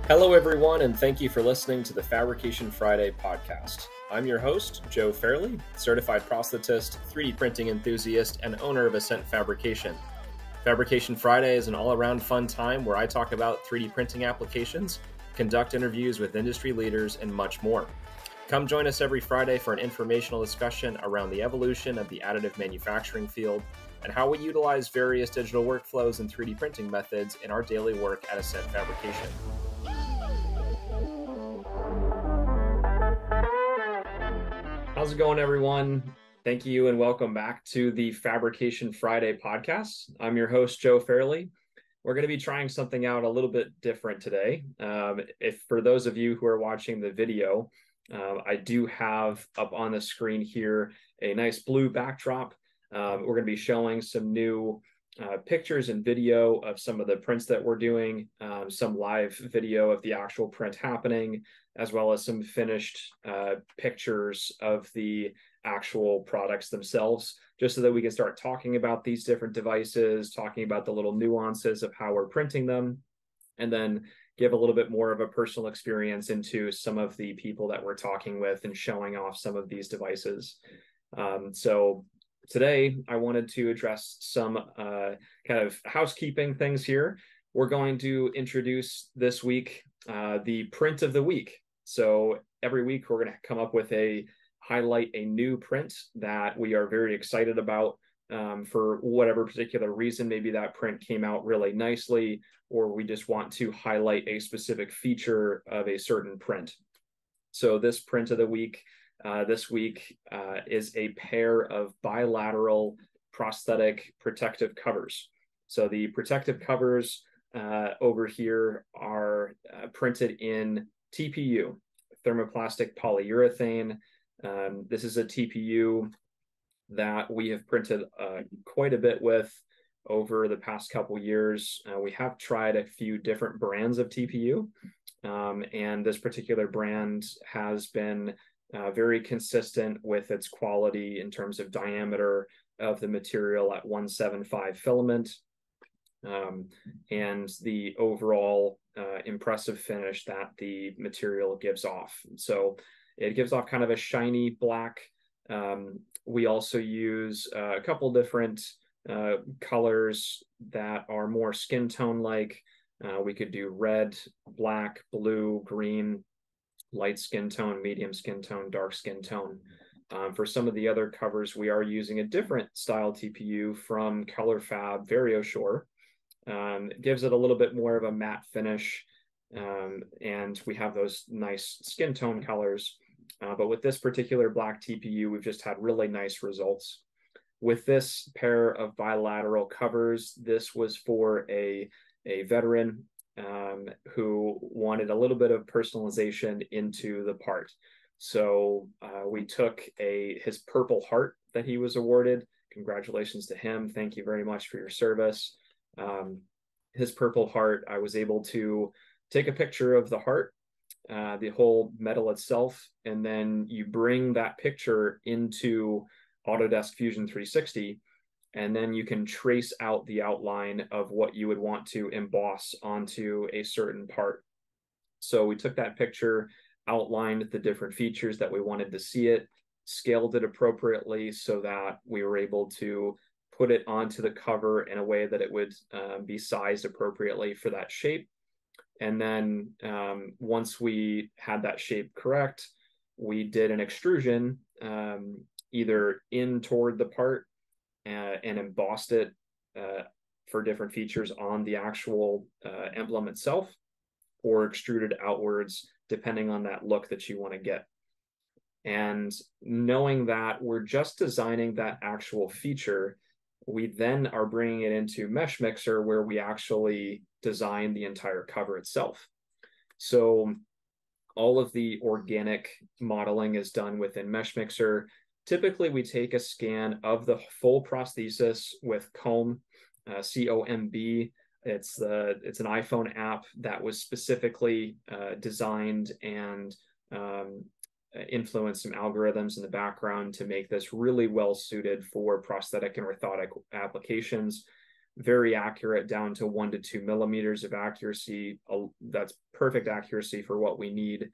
Hello, everyone, and thank you for listening to the Fabrication Friday podcast. I'm your host, Joe Fairley, certified prosthetist, 3D printing enthusiast, and owner of Ascent Fabrication. Fabrication Friday is an all-around fun time where I talk about 3D printing applications, conduct interviews with industry leaders, and much more. Come join us every Friday for an informational discussion around the evolution of the additive manufacturing field and how we utilize various digital workflows and 3D printing methods in our daily work at Ascent Fabrication. How's it going, everyone? Thank you and welcome back to the Fabrication Friday podcast. I'm your host, Joe Fairley. We're going to be trying something out a little bit different today. If for those of you who are watching the video, I do have up on the screen here a nice blue backdrop. We're going to be showing some new pictures and video of some of the prints that we're doing, some live video of the actual print happening, as well as some finished pictures of the actual products themselves, just so that we can start talking about these different devices, talking about the little nuances of how we're printing them, and then give a little bit more of a personal experience into some of the people that we're talking with and showing off some of these devices. So today, I wanted to address some kind of housekeeping things here. We're going to introduce this week the print of the week. So every week, we're going to come up with highlight a new print that we are very excited about for whatever particular reason. Maybe that print came out really nicely, or we just want to highlight a specific feature of a certain print. So this print of the week this week is a pair of bilateral prosthetic protective covers. So the protective covers over here are printed in TPU, thermoplastic polyurethane. This is a TPU that we have printed quite a bit with over the past couple years. We have tried a few different brands of TPU, and this particular brand has been very consistent with its quality in terms of diameter of the material at 175 filament, and the overall impressive finish that the material gives off. So it gives off kind of a shiny black. We also use a couple different colors that are more skin tone like. We could do red, black, blue, green, light skin tone, medium skin tone, dark skin tone. For some of the other covers, we are using a different style TPU from Color Fab VarioSure. It gives it a little bit more of a matte finish, and we have those nice skin tone colors. But with this particular black TPU, we've just had really nice results. With this pair of bilateral covers, this was for a veteran who wanted a little bit of personalization into the part. So we took his Purple Heart that he was awarded. Congratulations to him. Thank you very much for your service. His Purple Heart, I was able to take a picture of the heart, the whole metal itself, and then you bring that picture into Autodesk Fusion 360, and then you can trace out the outline of what you would want to emboss onto a certain part. So we took that picture, outlined the different features that we wanted to see it, scaled it appropriately so that we were able to put it onto the cover in a way that it would be sized appropriately for that shape. And then once we had that shape correct, we did an extrusion either in toward the part and embossed it for different features on the actual emblem itself, or extruded outwards, depending on that look that you want to get. And knowing that we're just designing that actual feature, we then are bringing it into Mesh Mixer, where we actually design the entire cover itself. So all of the organic modeling is done within Mesh Mixer. Typically, we take a scan of the full prosthesis with Comb, C-O-M-B. It's an iPhone app that was specifically designed and influenced some algorithms in the background to make this really well suited for prosthetic and orthotic applications. very accurate, down to 1 to 2 millimeters of accuracy. That's perfect accuracy for what we need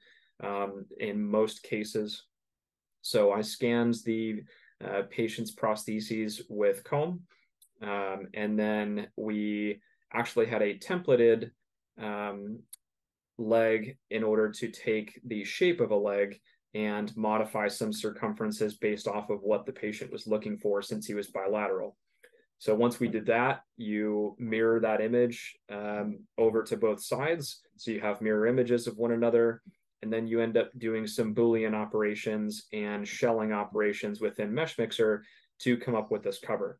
in most cases. So I scanned the patient's prostheses with comb, and then we actually had a templated leg in order to take the shape of a leg and modify some circumferences based off of what the patient was looking for, since he was bilateral. So once we did that, you mirror that image over to both sides. So you have mirror images of one another, and then you end up doing some Boolean operations and shelling operations within MeshMixer to come up with this cover.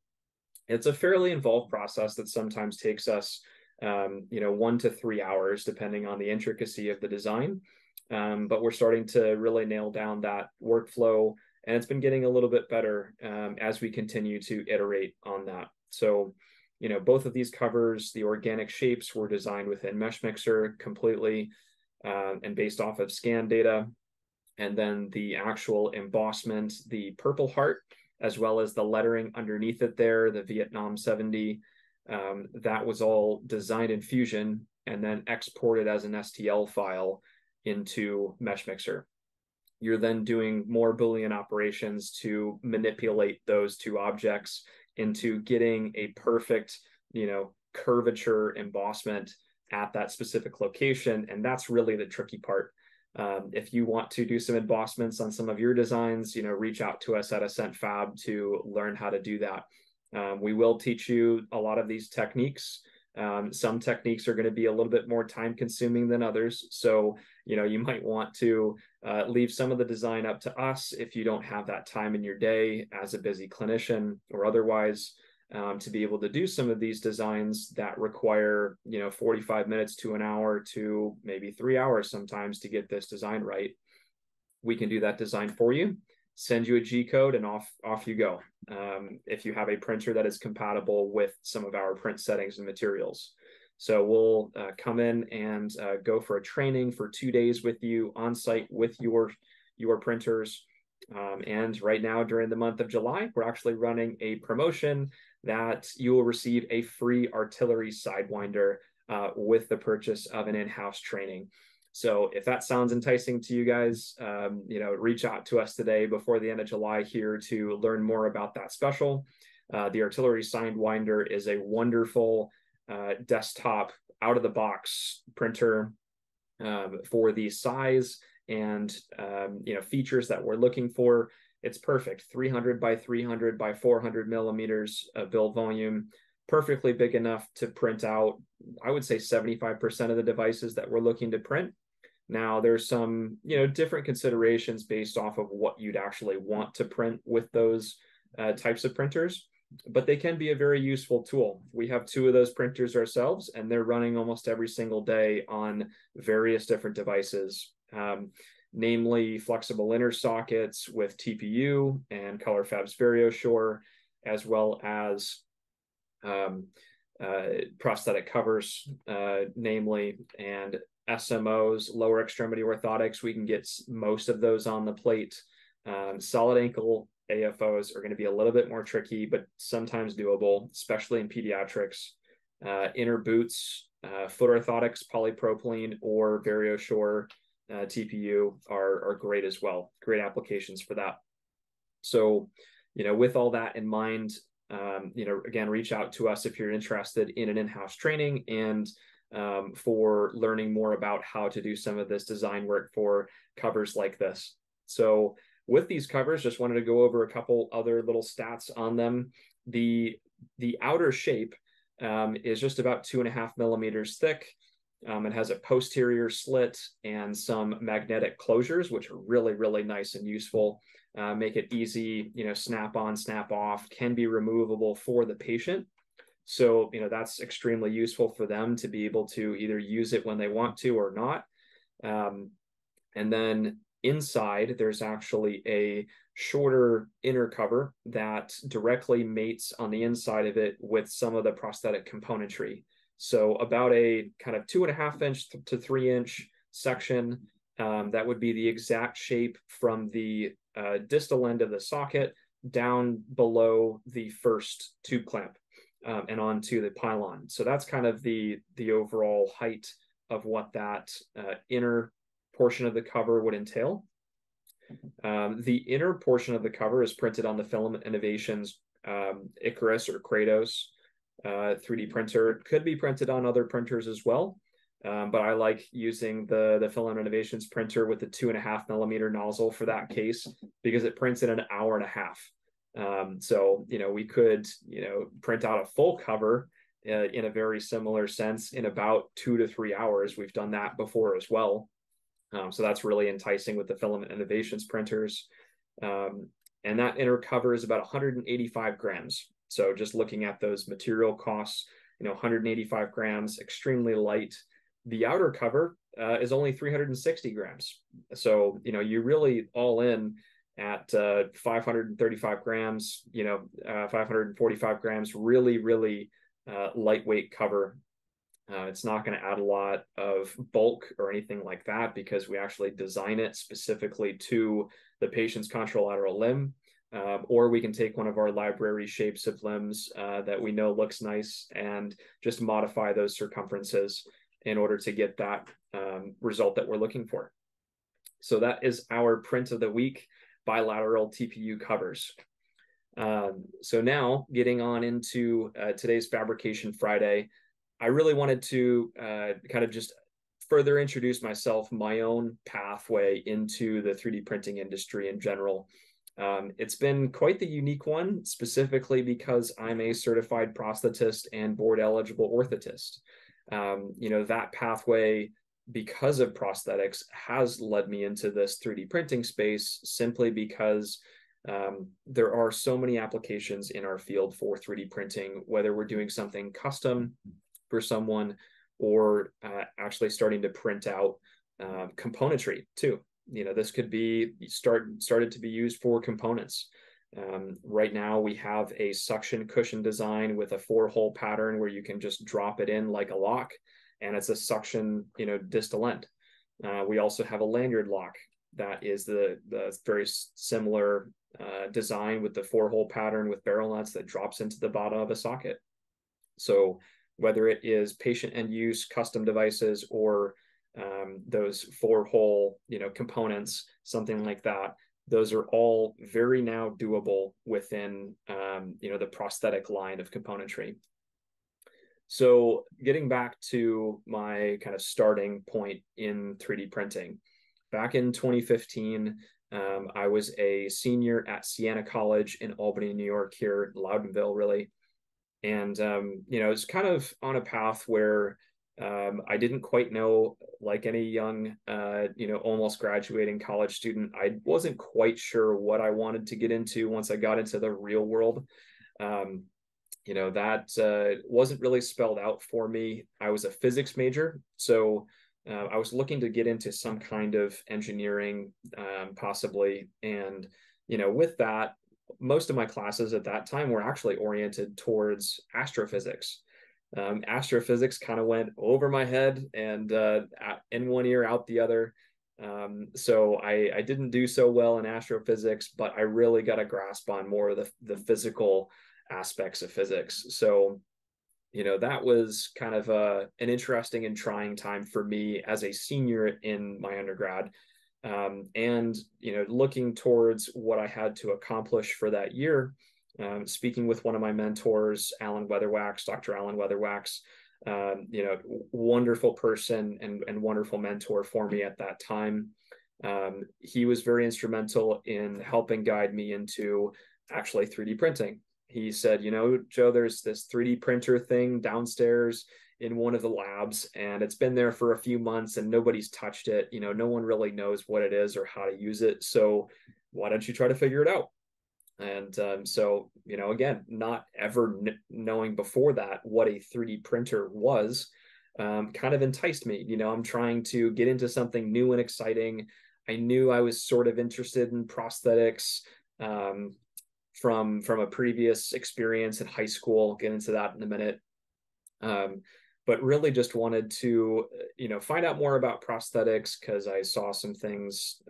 It's a fairly involved process that sometimes takes us 1 to 3 hours, depending on the intricacy of the design. But we're starting to really nail down that workflow, and it's been getting a little bit better as we continue to iterate on that. So, both of these covers, the organic shapes, were designed within MeshMixer completely and based off of scan data. And then the actual embossment, the Purple Heart, as well as the lettering underneath it there, the Vietnam 70, that was all designed in Fusion and then exported as an STL file into MeshMixer. You're then doing more Boolean operations to manipulate those two objects into getting a perfect, curvature embossment at that specific location. And that's really the tricky part. If you want to do some embossments on some of your designs, reach out to us at Ascent Fab to learn how to do that. We will teach you a lot of these techniques. Some techniques are going to be a little bit more time consuming than others. So, you might want to leave some of the design up to us if you don't have that time in your day as a busy clinician or otherwise, to be able to do some of these designs that require, 45 minutes to an hour to maybe 3 hours sometimes to get this design right. We can do that design for you, send you a G code, and off you go. If you have a printer that is compatible with some of our print settings and materials. So we'll come in and go for a training for 2 days with you on site with your printers. And right now, during the month of July, we're actually running a promotion that you will receive a free artillery sidewinder with the purchase of an in-house training. So if that sounds enticing to you guys, reach out to us today before the end of July here to learn more about that special. The artillery sidewinder is a wonderful desktop out-of-the-box printer for the size and features that we're looking for. It's perfect. 300 by 300 by 400 millimeters of build volume, perfectly big enough to print out, I would say, 75% of the devices that we're looking to print. Now, there's some, different considerations based off of what you'd actually want to print with those types of printers, but they can be a very useful tool. We have 2 of those printers ourselves, and they're running almost every single day on various different devices, namely flexible inner sockets with TPU and ColorFab's VarioSure, as well as prosthetic covers, namely, and SMOs, lower extremity orthotics. We can get most of those on the plate. Solid ankle AFOs are going to be a little bit more tricky, but sometimes doable, especially in pediatrics. Inner boots, foot orthotics, polypropylene, or VarioSure TPU are great as well. Great applications for that. So, with all that in mind, again, reach out to us if you're interested in an in-house training and for learning more about how to do some of this design work for covers like this. So with these covers, just wanted to go over a couple other little stats on them. The outer shape is just about 2.5 millimeters thick. It has a posterior slit and some magnetic closures, which are really, really nice and useful. Make it easy, snap on, snap off, can be removable for the patient. So, that's extremely useful for them to be able to either use it when they want to or not. And then inside, there's actually a shorter inner cover that directly mates on the inside of it with some of the prosthetic componentry. So about a kind of 2.5 inch to 3 inch section that would be the exact shape from the distal end of the socket down below the first tube clamp. and onto the pylon. So that's kind of the overall height of what that inner portion of the cover would entail. The inner portion of the cover is printed on the Filament Innovations Icarus or Kratos 3D printer. It could be printed on other printers as well, but I like using the Filament Innovations printer with the 2.5mm nozzle for that case because it prints in an hour and a half. So, we could, print out a full cover in a very similar sense in about 2 to 3 hours. We've done that before as well. So that's really enticing with the Filament Innovations printers. And that inner cover is about 185 grams. So just looking at those material costs, 185 grams, extremely light. The outer cover is only 360 grams. So, you really all in at 535 grams, 545 grams, really, really lightweight cover. It's not going to add a lot of bulk or anything like that because we actually design it specifically to the patient's contralateral limb. Or we can take one of our library shapes of limbs that we know looks nice and just modify those circumferences in order to get that result that we're looking for. So that is our print of the week, bilateral TPU covers. So now getting on into today's Fabrication Friday, I really wanted to kind of just further introduce myself, my own pathway into the 3D printing industry in general. It's been quite the unique one, specifically because I'm a certified prosthetist and board eligible orthotist. That pathway, because of prosthetics, has led me into this 3D printing space simply because there are so many applications in our field for 3D printing, whether we're doing something custom for someone or actually starting to print out componentry too. This could be started to be used for components. Right now we have a suction cushion design with a 4-hole pattern where you can just drop it in like a lock, and it's a suction, distal end. We also have a lanyard lock that is the very similar design with the 4-hole pattern with barrel nuts that drops into the bottom of a socket. So whether it is patient end use custom devices or those 4-hole, components, something like that, those are all very now doable within, the prosthetic line of componentry. So getting back to my kind of starting point in 3D printing, back in 2015, I was a senior at Siena College in Albany, New York, here in Loudonville, really. And, it's kind of on a path where I didn't quite know, like any young, almost graduating college student, I wasn't quite sure what I wanted to get into once I got into the real world. That wasn't really spelled out for me. I was a physics major, so I was looking to get into some kind of engineering, possibly. And, with that, most of my classes at that time were actually oriented towards astrophysics. Astrophysics kind of went over my head and in one ear, out the other. So I didn't do so well in astrophysics, but I really got a grasp on more of the physical aspects of physics. So, that was kind of an interesting and trying time for me as a senior in my undergrad. And, looking towards what I had to accomplish for that year, speaking with one of my mentors, Dr. Alan Weatherwax, wonderful person and wonderful mentor for me at that time. He was very instrumental in helping guide me into actually 3D printing. He said, Joe, there's this 3D printer thing downstairs in one of the labs, and it's been there for a few months and nobody's touched it. No one really knows what it is or how to use it. So why don't you try to figure it out? And so, again, not ever knowing before that what a 3D printer was, kind of enticed me. I'm trying to get into something new and exciting. I knew I was sort of interested in prosthetics from a previous experience in high school. I'll get into that in a minute. But really just wanted to, find out more about prosthetics because I saw some things,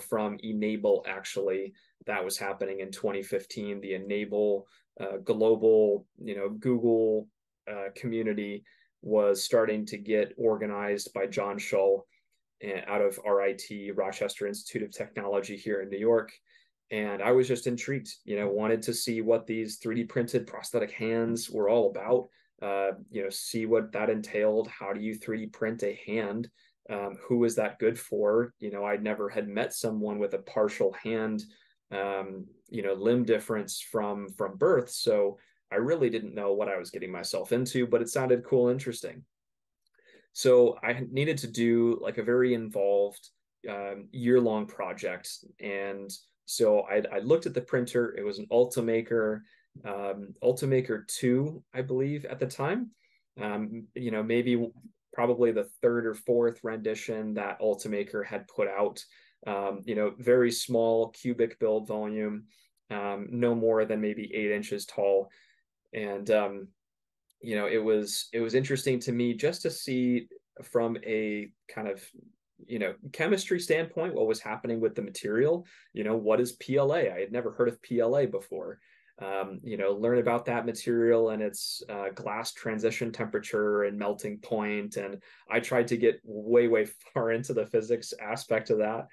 from Enable, actually, that was happening in 2015, the Enable global, Google community was starting to get organized by John Shull out of RIT, Rochester Institute of Technology here in New York. And I was just intrigued, wanted to see what these 3D printed prosthetic hands were all about, see what that entailed. How do you 3D print a hand? Who is that good for? I never had met someone with a partial hand, limb difference from birth. So I really didn't know what I was getting myself into, but it sounded cool, interesting. So I needed to do like a very involved year-long project. And so I looked at the printer. It was an Ultimaker, Ultimaker 2, I believe, at the time. Maybe probably the third or fourth rendition that Ultimaker had put out. Very small cubic build volume, no more than maybe 8 inches tall. And it was interesting to me just to see from a kind of chemistry standpoint what was happening with the material. What is PLA? I had never heard of PLA before. Learn about that material and its glass transition temperature and melting point. And I tried to get way far into the physics aspect of that.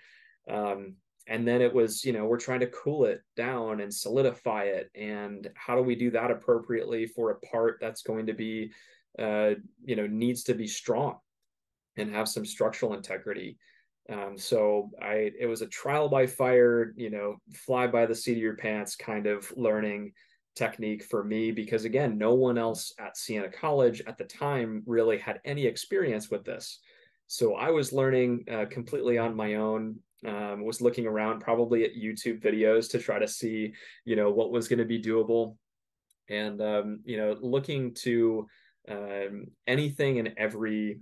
And then it was, we're trying to cool it down and solidify it. And how do we do that appropriately for a part that's going to be, needs to be strong and have some structural integrity. It was a trial by fire, fly by the seat of your pants kind of learning technique for me, because again, no one else at Siena College at the time really had any experience with this. So I was learning completely on my own. Was looking around probably at YouTube videos to try to see, what was going to be doable, and looking to anything and every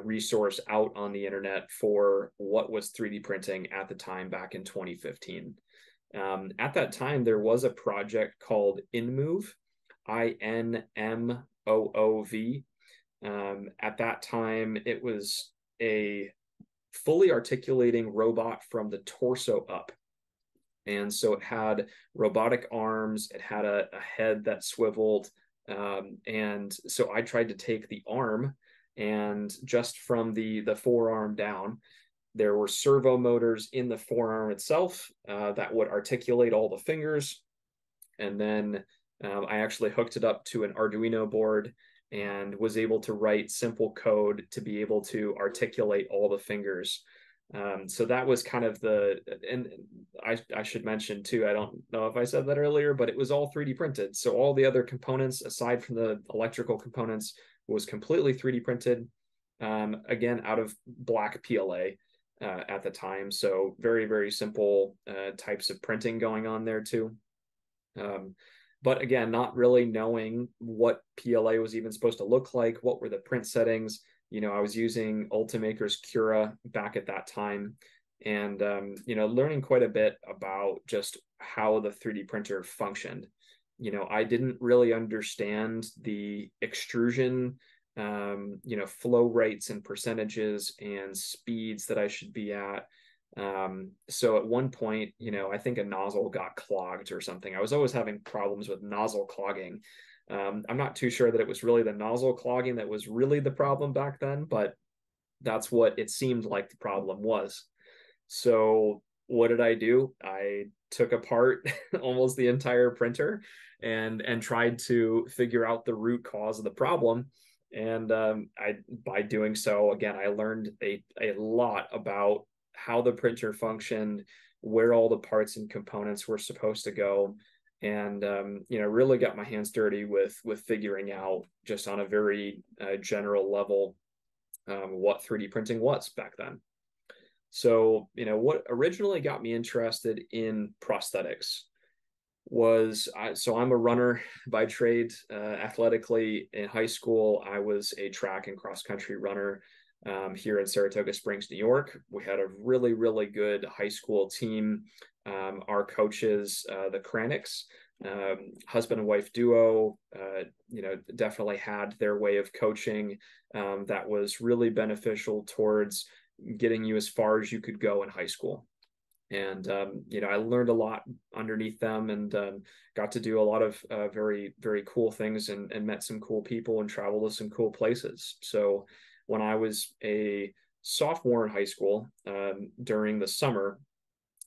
resource out on the internet for what was 3D printing at the time back in 2015. At that time, there was a project called InMove, INMOOV. At that time, it was a fully articulating robot from the torso up. And so it had robotic arms, it had a head that swiveled. And so I tried to take the arm, and just from the forearm down, there were servo motors in the forearm itself that would articulate all the fingers. And then I actually hooked it up to an Arduino board and was able to write simple code to be able to articulate all the fingers. So that was kind of and I should mention too, I don't know if I said that earlier, but it was all 3D printed. So all the other components, aside from the electrical components, was completely 3D printed, again, out of black PLA at the time. So very simple types of printing going on there too. But again, not really knowing what PLA was even supposed to look like, what were the print settings. I was using Ultimaker's Cura back at that time, and learning quite a bit about just how the 3D printer functioned. I didn't really understand the extrusion, flow rates and percentages and speeds that I should be at. So at one point, I think a nozzle got clogged or something. I was always having problems with nozzle clogging. I'm not too sure that it was really the nozzle clogging that was really the problem back then, but that's what it seemed like the problem was. So what did I do? I took apart almost the entire printer and tried to figure out the root cause of the problem. And by doing so, again, I learned a lot about how the printer functioned, where all the parts and components were supposed to go, and really got my hands dirty with figuring out, just on a very general level, what 3D printing was back then. So what originally got me interested in prosthetics was I'm a runner by trade. Athletically, in high school, I was a track and cross country runner. Here in Saratoga Springs, New York, we had a really good high school team. Our coaches, the Kranicks, husband and wife duo, definitely had their way of coaching that was really beneficial towards getting you as far as you could go in high school. And I learned a lot underneath them, and got to do a lot of very, very cool things, and met some cool people and traveled to some cool places. So when I was a sophomore in high school, during the summer,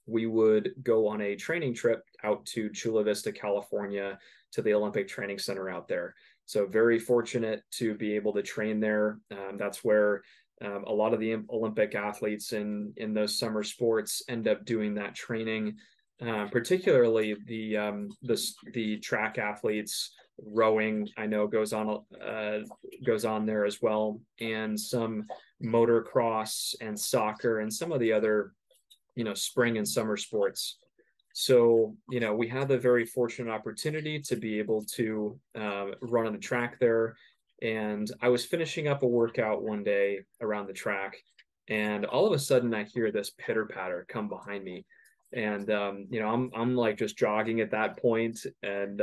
we would go on a training trip out to Chula Vista, California, to the Olympic Training Center out there. So very fortunate to be able to train there. That's where a lot of the Olympic athletes in those summer sports end up doing that training. Particularly the track athletes. Rowing, I know, goes on there as well, and some motocross and soccer and some of the other spring and summer sports. So we had the very fortunate opportunity to be able to run on the track there. And I was finishing up a workout one day around the track, and all of a sudden I hear this pitter patter come behind me. And I'm like just jogging at that point, and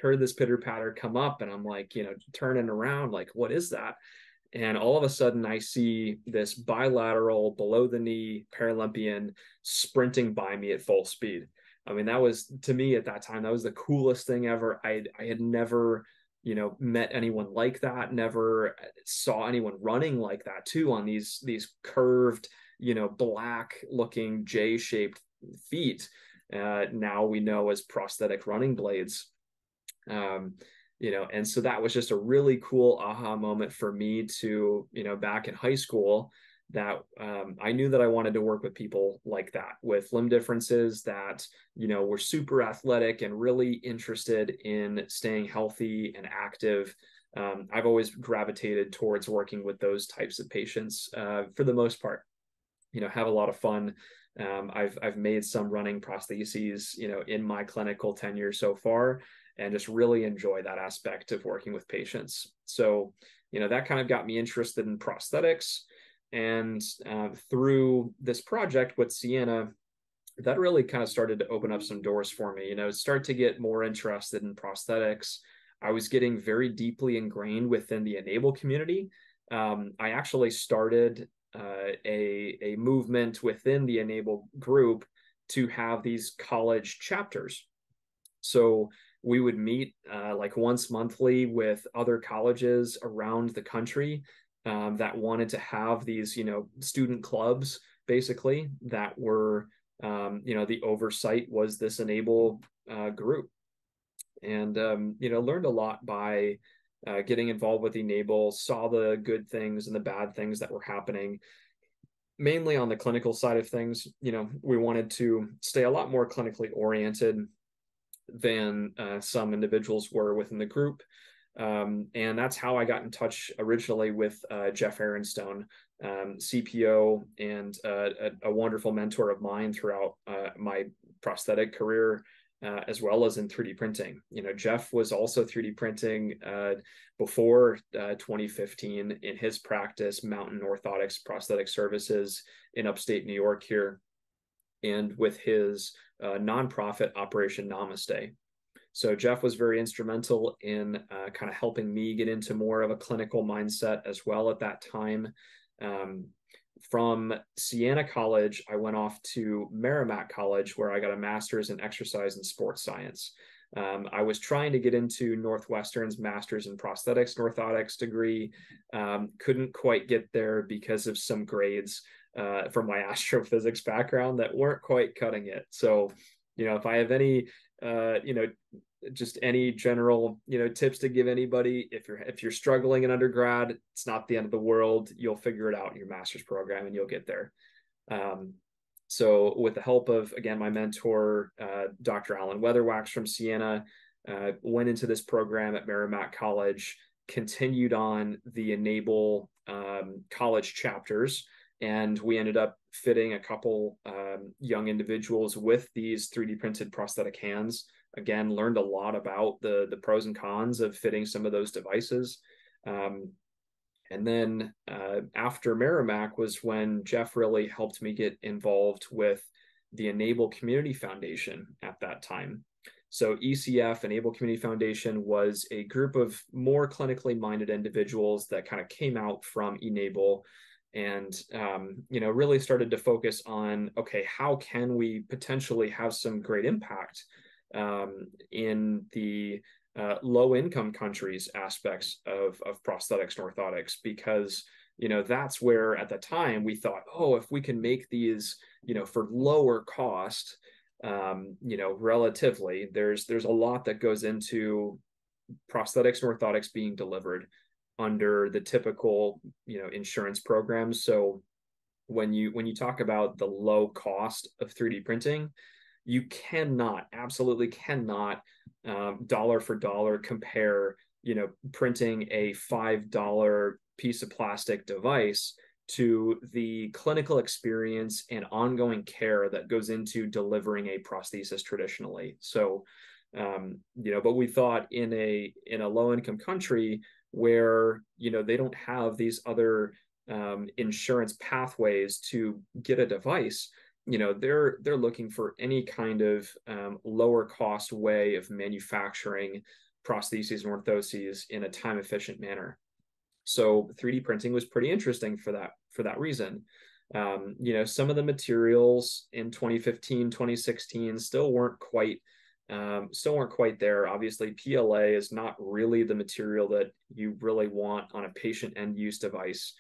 heard this pitter patter come up, and I'm like, turning around, like, what is that? And all of a sudden I see this bilateral below the knee Paralympian sprinting by me at full speed. I mean, that was, to me at that time, that was the coolest thing ever. I had never met anyone like that, never saw anyone running like that too, on these curved, black looking J-shaped feet, now we know as prosthetic running blades. And so that was just a really cool aha moment for me to, back in high school, that I knew that I wanted to work with people like that, with limb differences, that, were super athletic and really interested in staying healthy and active. I've always gravitated towards working with those types of patients, for the most part. Have a lot of fun. I've made some running prostheses, in my clinical tenure so far, and just really enjoy that aspect of working with patients. So, that kind of got me interested in prosthetics. And through this project with Sienna, that really kind of started to open up some doors for me, start to get more interested in prosthetics. I was getting very deeply ingrained within the Enable community. I actually started a movement within the Enable group to have these college chapters. So we would meet like once monthly with other colleges around the country, that wanted to have these, student clubs, basically, that were, the oversight was this Enable group. And, learned a lot by getting involved with Enable, saw the good things and the bad things that were happening. Mainly on the clinical side of things, we wanted to stay a lot more clinically oriented than some individuals were within the group. And that's how I got in touch originally with Jeff Aaronstone, CPO, and a wonderful mentor of mine throughout my prosthetic career, as well as in 3D printing. Jeff was also 3D printing before 2015 in his practice, Mountain Orthotics Prosthetic Services, in upstate New York here, and with his nonprofit Operation Namaste. So Jeff was very instrumental in kind of helping me get into more of a clinical mindset as well at that time. From Sienna College, I went off to Merrimack College, where I got a master's in exercise and sports science. I was trying to get into Northwestern's master's in prosthetics and orthotics degree. Couldn't quite get there because of some grades from my astrophysics background that weren't quite cutting it. So, if I have any, just any general, tips to give anybody, if you're struggling in undergrad, it's not the end of the world. You'll figure it out in your master's program and you'll get there. So with the help of, again, my mentor, Dr. Alan Weatherwax from Sienna, went into this program at Merrimack College, continued on the Enable college chapters, and we ended up fitting a couple young individuals with these 3D printed prosthetic hands. Again, learned a lot about the pros and cons of fitting some of those devices. And then after Merrimack was when Jeff really helped me get involved with the Enable Community Foundation at that time. So ECF, Enable Community Foundation, was a group of more clinically minded individuals that kind of came out from Enable, and really started to focus on, okay, how can we potentially have some great impact in the low income countries aspects of prosthetics and orthotics, because that's where at the time we thought, oh, if we can make these for lower cost, relatively, there's a lot that goes into prosthetics and orthotics being delivered under the typical insurance programs. So when you talk about the low cost of 3D printing, you absolutely cannot, dollar for dollar compare printing a $5 piece of plastic device to the clinical experience and ongoing care that goes into delivering a prosthesis traditionally. So but we thought in a low income country where they don't have these other insurance pathways to get a device, they're looking for any kind of lower cost way of manufacturing prostheses and orthoses in a time efficient manner. So 3D printing was pretty interesting for that reason. Some of the materials in 2015, 2016 still weren't quite there. Obviously, PLA is not really the material that you really want on a patient end use device,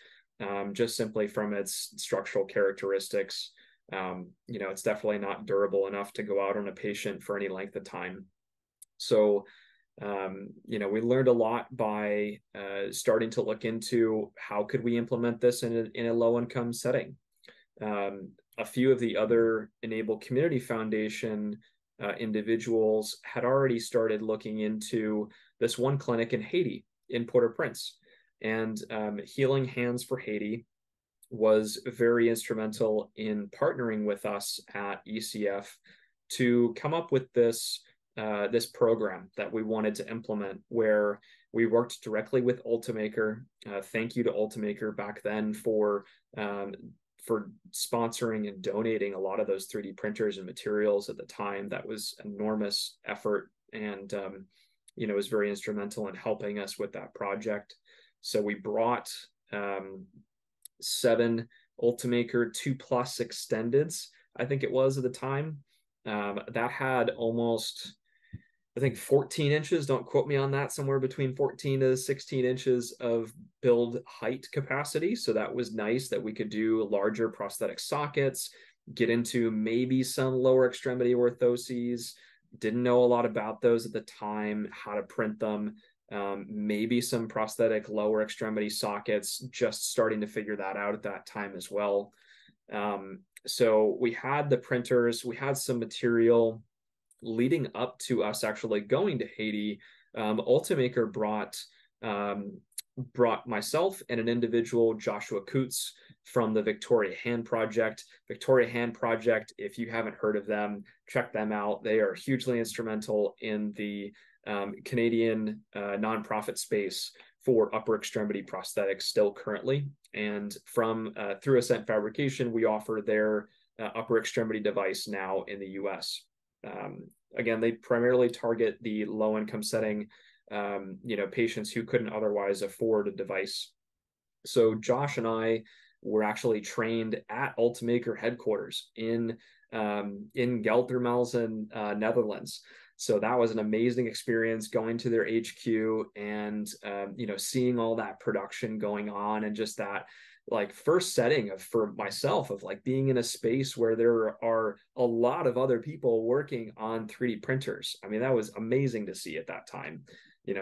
just simply from its structural characteristics. It's definitely not durable enough to go out on a patient for any length of time. So we learned a lot by starting to look into how could we implement this in a low income setting. A few of the other Enable Community Foundation individuals had already started looking into this one clinic in Haiti, in Port-au-Prince, and Healing Hands for Haiti was very instrumental in partnering with us at ECF to come up with this program that we wanted to implement, where we worked directly with Ultimaker. Thank you to Ultimaker back then for sponsoring and donating a lot of those 3D printers and materials at the time. That was enormous effort, and was very instrumental in helping us with that project. So we brought 7 Ultimaker 2+ extendeds, I think it was at the time, that had almost, I think, 14 inches, don't quote me on that, somewhere between 14 to 16 inches of build height capacity. So that was nice that we could do larger prosthetic sockets, get into maybe some lower extremity orthoses. Didn't know a lot about those at the time, how to print them. Maybe some prosthetic lower extremity sockets, just starting to figure that out at that time as well. So we had the printers, we had some material. Leading up to us actually going to Haiti, Ultimaker brought myself and an individual, Joshua Coots, from the Victoria Hand Project. Victoria Hand Project, if you haven't heard of them, check them out. They are hugely instrumental in the Canadian nonprofit space for upper extremity prosthetics still currently. And through Ascent Fabrication, we offer their upper extremity device now in the US. Again, they primarily target the low income setting, patients who couldn't otherwise afford a device. So Josh and I were actually trained at Ultimaker headquarters in Geldermalsen, Netherlands. So that was an amazing experience, going to their HQ and seeing all that production going on, and just that first setting for myself of being in a space where there are a lot of other people working on 3D printers. I mean, that was amazing to see at that time.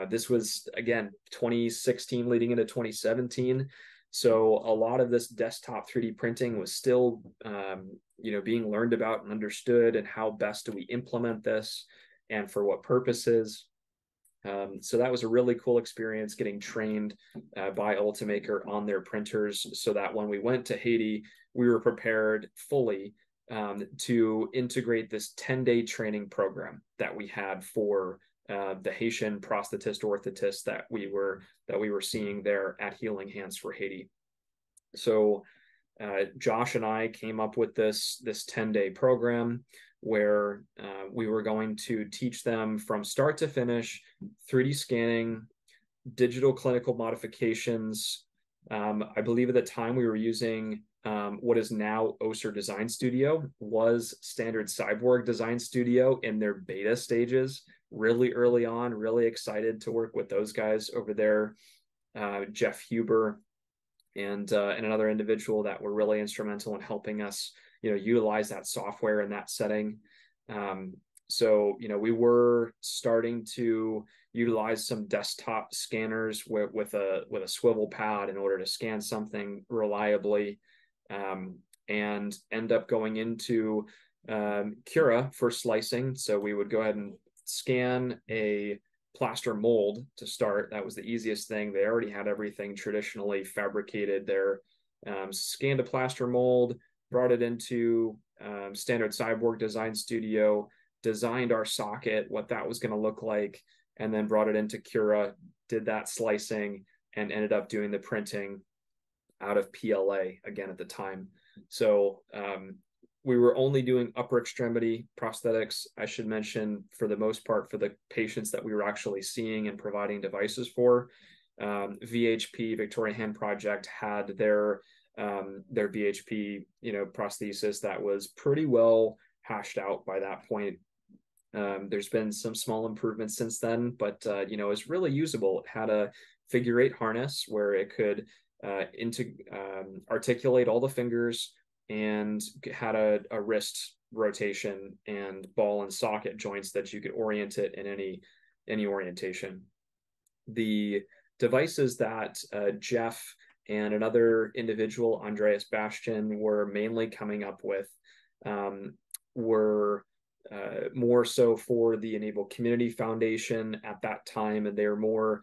This was, again, 2016 leading into 2017. So a lot of this desktop 3D printing was still, being learned about and understood, and how best do we implement this and for what purposes. So that was a really cool experience, getting trained by Ultimaker on their printers, so that when we went to Haiti, we were prepared fully to integrate this 10-day training program that we had for the Haitian prosthetist orthotist that we were seeing there at Healing Hands for Haiti. So Josh and I came up with this 10-day program where we were going to teach them from start to finish 3D scanning, digital clinical modifications, I believe at the time we were using what is now Oser Design Studio, was Standard Cyborg Design Studio in their beta stages, really early on. Really excited to work with those guys over there, Jeff Huber and another individual that were really instrumental in helping us, utilize that software in that setting. So, we were starting to utilize some desktop scanners with a swivel pad in order to scan something reliably, and end up going into Cura for slicing. So we would go ahead and scan a plaster mold to start. That was the easiest thing. They already had everything traditionally fabricated there. Scanned a plaster mold, brought it into Standard Cyborg Design Studio, designed our socket, what that was going to look like, and then brought it into Cura, did that slicing, and ended up doing the printing out of PLA again at the time. So we were only doing upper extremity prosthetics, I should mention, for the most part, for the patients that we were actually seeing and providing devices for. VHP, Victoria Hand Project, had their VHP, prosthesis that was pretty well hashed out by that point. There's been some small improvements since then, but it's really usable. It had a figure 8 harness where it could articulate all the fingers, and had a wrist rotation and ball and socket joints that you could orient it in any orientation. The devices that Jeff and another individual, Andreas Bastian, were mainly coming up with were more so for the Enable Community Foundation at that time, and they were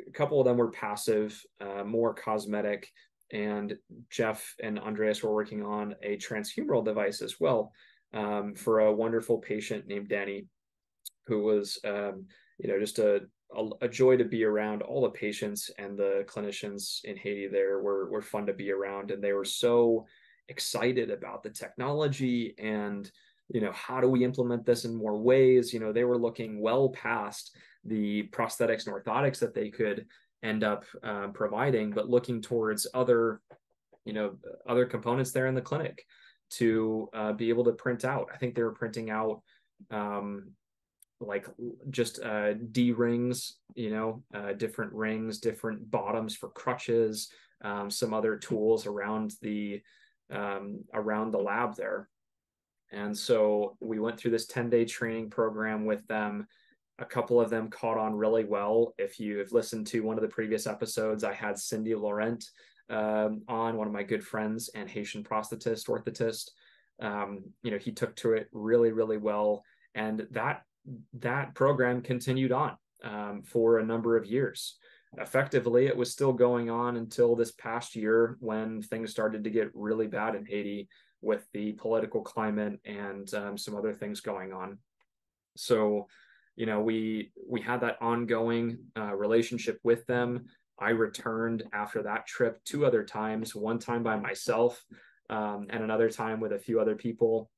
a couple of them were passive, more cosmetic, and Jeff and Andreas were working on a transhumeral device as well, for a wonderful patient named Danny, who was just a joy to be around. All the patients and the clinicians in Haiti there were fun to be around, and they were so excited about the technology and how do we implement this in more ways. They were looking well past the prosthetics and orthotics that they could end up providing, but looking towards other components there in the clinic to be able to print out. I think they were printing out like just D rings, different rings, different bottoms for crutches, some other tools around the lab there. And so we went through this 10-day training program with them. A couple of them caught on really well. If you've listened to one of the previous episodes, I had Cindy Laurent on, one of my good friends and Haitian prosthetist, orthotist. He took to it really, really well. And that program continued on for a number of years. Effectively, it was still going on until this past year, when things started to get really bad in Haiti with the political climate and some other things going on. So, we had that ongoing relationship with them. I returned after that trip 2 other times, one time by myself, and another time with a few other people.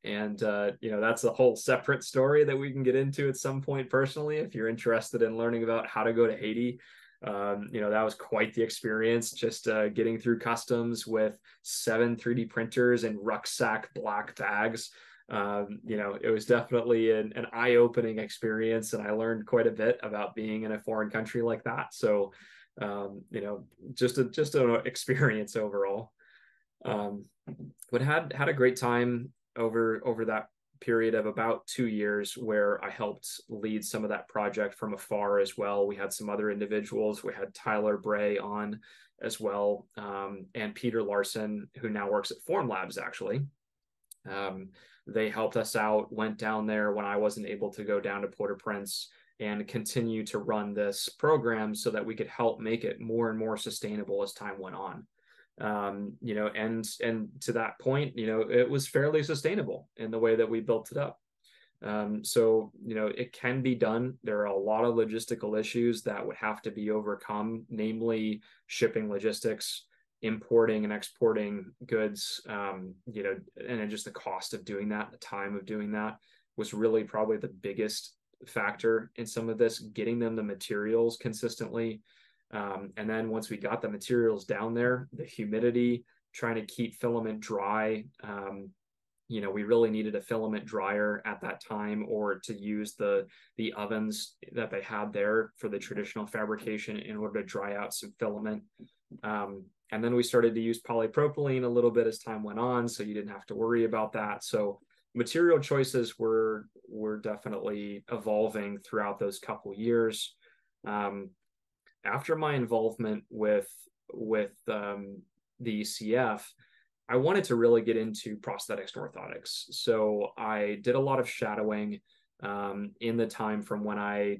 And, that's a whole separate story that we can get into at some point personally, if you're interested in learning about how to go to Haiti. That was quite the experience, just getting through customs with 7 3D printers and rucksack black bags. It was definitely an eye-opening experience, and I learned quite a bit about being in a foreign country like that. So, just an experience overall. But had a great time over that period of about 2 years, where I helped lead some of that project from afar as well. We had some other individuals. We had Tyler Bray on as well, and Peter Larson, who now works at Form Labs, actually. They helped us out, went down there when I wasn't able to go down to Port-au-Prince, and continue to run this program so that we could help make it more and more sustainable as time went on. And to that point, it was fairly sustainable in the way that we built it up. So, it can be done. There are a lot of logistical issues that would have to be overcome, namely shipping logistics, importing and exporting goods, and then just the cost of doing that, the time of doing that was really probably the biggest factor in some of this, getting them the materials consistently. And then once we got the materials down there, the humidity, trying to keep filament dry, we really needed a filament dryer at that time, or to use the ovens that they had there for the traditional fabrication in order to dry out some filament. And then we started to use polypropylene a little bit as time went on, so you didn't have to worry about that. So material choices were definitely evolving throughout those couple years. After my involvement with the ECF, I wanted to really get into prosthetics and orthotics. So I did a lot of shadowing in the time from when I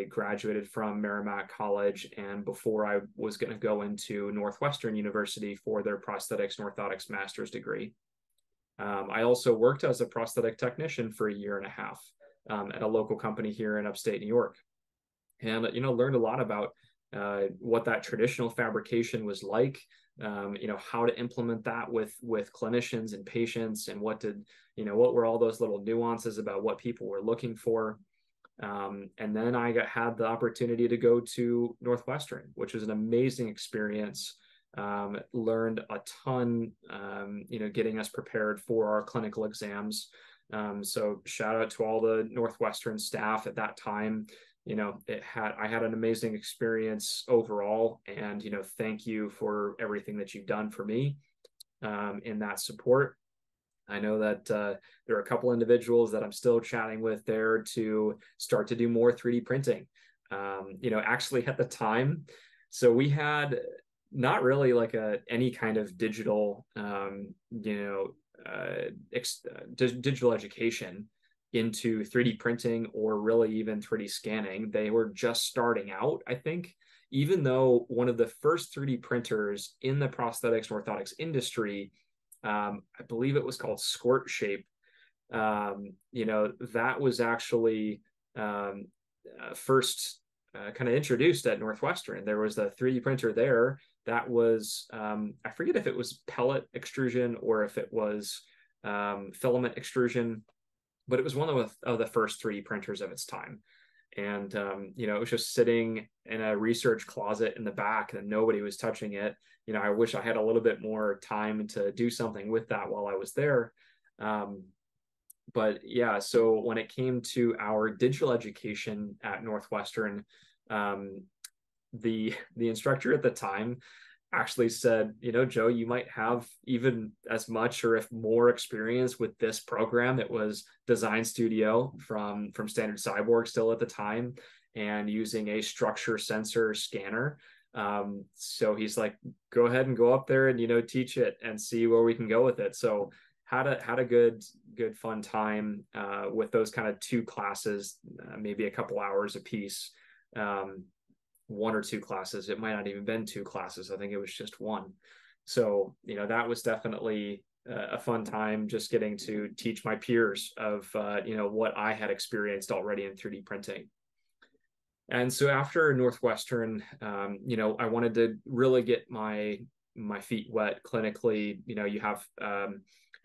graduated from Merrimack College and before I was going to go into Northwestern University for their prosthetics and orthotics master's degree. I also worked as a prosthetic technician for a year and a half at a local company here in upstate New York, and learned a lot about what that traditional fabrication was like, how to implement that with clinicians and patients, and what were all those little nuances about what people were looking for. And then I had the opportunity to go to Northwestern, which was an amazing experience. Learned a ton, getting us prepared for our clinical exams. So shout out to all the Northwestern staff at that time. I had an amazing experience overall, and thank you for everything that you've done for me in that support. I know that there are a couple individuals that I'm still chatting with there to start to do more 3D printing. Actually at the time, so we had not really like any kind of digital digital education into 3D printing or really even 3D scanning. They were just starting out, I think, even though one of the first 3D printers in the prosthetics and orthotics industry, I believe it was called Squirt Shape. That was actually first kind of introduced at Northwestern. There was a 3D printer there that was, I forget if it was pellet extrusion or if it was filament extrusion, but it was one of the first 3D printers of its time. And, it was just sitting in a research closet in the back and nobody was touching it. I wish I had a little bit more time to do something with that while I was there. But yeah, so when it came to our digital education at Northwestern, the instructor at the time actually said, Joe, you might have even as much or if more experience with this program. It was Design Studio from Standard Cyborg still at the time, and using a structure sensor scanner. So he's like, go ahead and go up there and teach it and see where we can go with it. So had a good fun time with those kind of two classes, maybe a couple hours a piece. One or two classes. It might not even been two classes. I think it was just one. So, that was definitely a fun time, just getting to teach my peers of, what I had experienced already in 3D printing. And so after Northwestern, I wanted to really get my feet wet clinically. You have,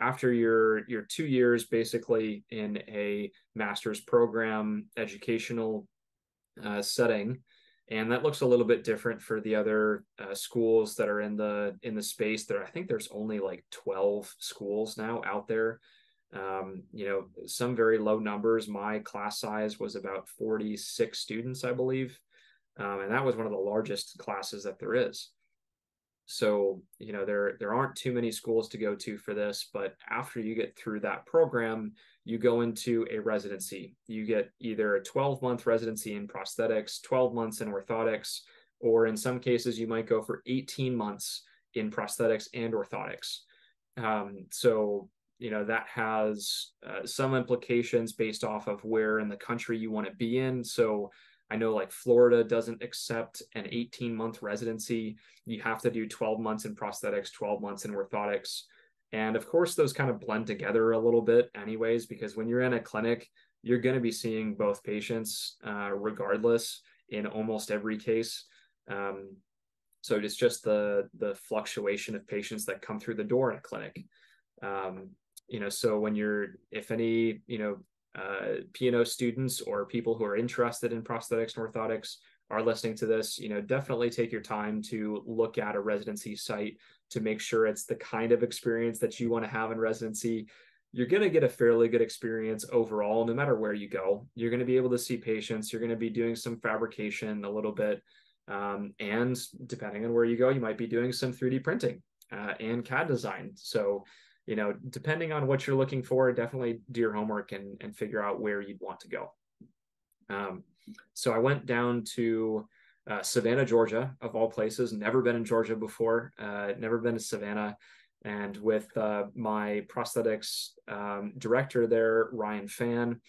after your 2 years basically in a master's program educational setting, and that looks a little bit different for the other schools that are in the space. There, I think there's only like 12 schools now out there. Some very low numbers. My class size was about 46 students, I believe, and that was one of the largest classes that there is. So, there aren't too many schools to go to for this, but after you get through that program, you go into a residency. You get either a 12-month residency in prosthetics, 12 months in orthotics, or in some cases, you might go for 18 months in prosthetics and orthotics. So, that has some implications based off of where in the country you want to be in. So I know like Florida doesn't accept an 18-month residency. You have to do 12 months in prosthetics, 12 months in orthotics. And of course, those kind of blend together a little bit anyways, because when you're in a clinic, you're going to be seeing both patients regardless in almost every case. So it's just the fluctuation of patients that come through the door in a clinic. So when if any, P&O students or people who are interested in prosthetics and orthotics are listening to this, definitely take your time to look at a residency site to make sure it's the kind of experience that you want to have in residency. You're going to get a fairly good experience overall, no matter where you go. You're going to be able to see patients. You're going to be doing some fabrication a little bit. And depending on where you go, you might be doing some 3D printing and CAD design. So, depending on what you're looking for, definitely do your homework and figure out where you'd want to go. So I went down to Savannah, Georgia, of all places. Never been in Georgia before, never been to Savannah. And with my prosthetics director there, Ryan Fan.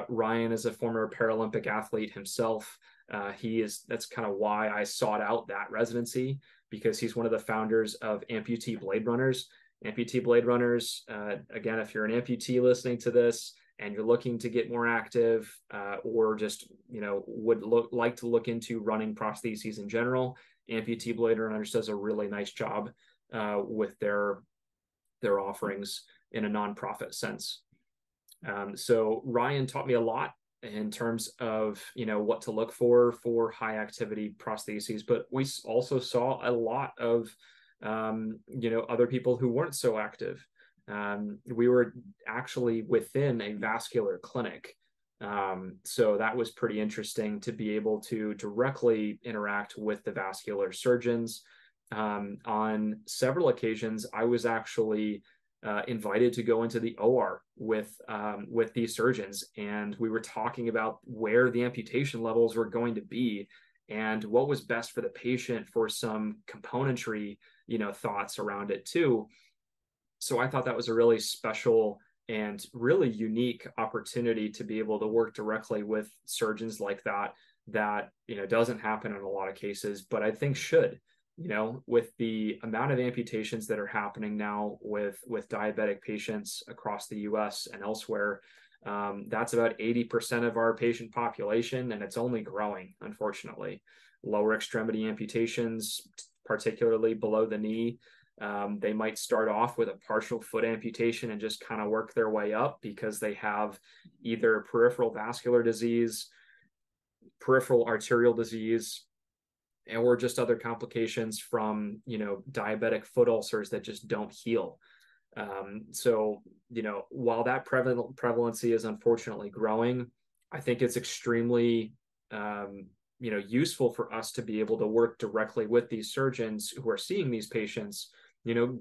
Ryan is a former Paralympic athlete himself. That's kind of why I sought out that residency, because he's one of the founders of Amputee Blade Runners. Amputee Blade Runners, again, if you're an amputee listening to this and you're looking to get more active or just, would like to look into running prostheses in general, Amputee Blade Runners does a really nice job with their offerings in a nonprofit sense. So Ryan taught me a lot in terms of, what to look for high activity prostheses, but we also saw a lot of, other people who weren't so active. We were actually within a vascular clinic. So that was pretty interesting to be able to directly interact with the vascular surgeons. On several occasions, I was actually invited to go into the OR with these surgeons, and we were talking about where the amputation levels were going to be and what was best for the patient for some componentry, thoughts around it too. So I thought that was a really special and really unique opportunity to be able to work directly with surgeons like that, doesn't happen in a lot of cases, but I think should. With the amount of amputations that are happening now with diabetic patients across the US and elsewhere, that's about 80% of our patient population, and it's only growing, unfortunately. Lower extremity amputations, particularly below the knee, they might start off with a partial foot amputation and just kind of work their way up because they have either peripheral vascular disease, peripheral arterial disease, or just other complications from, diabetic foot ulcers that just don't heal. So, while that prevalency is unfortunately growing, I think it's extremely, useful for us to be able to work directly with these surgeons who are seeing these patients,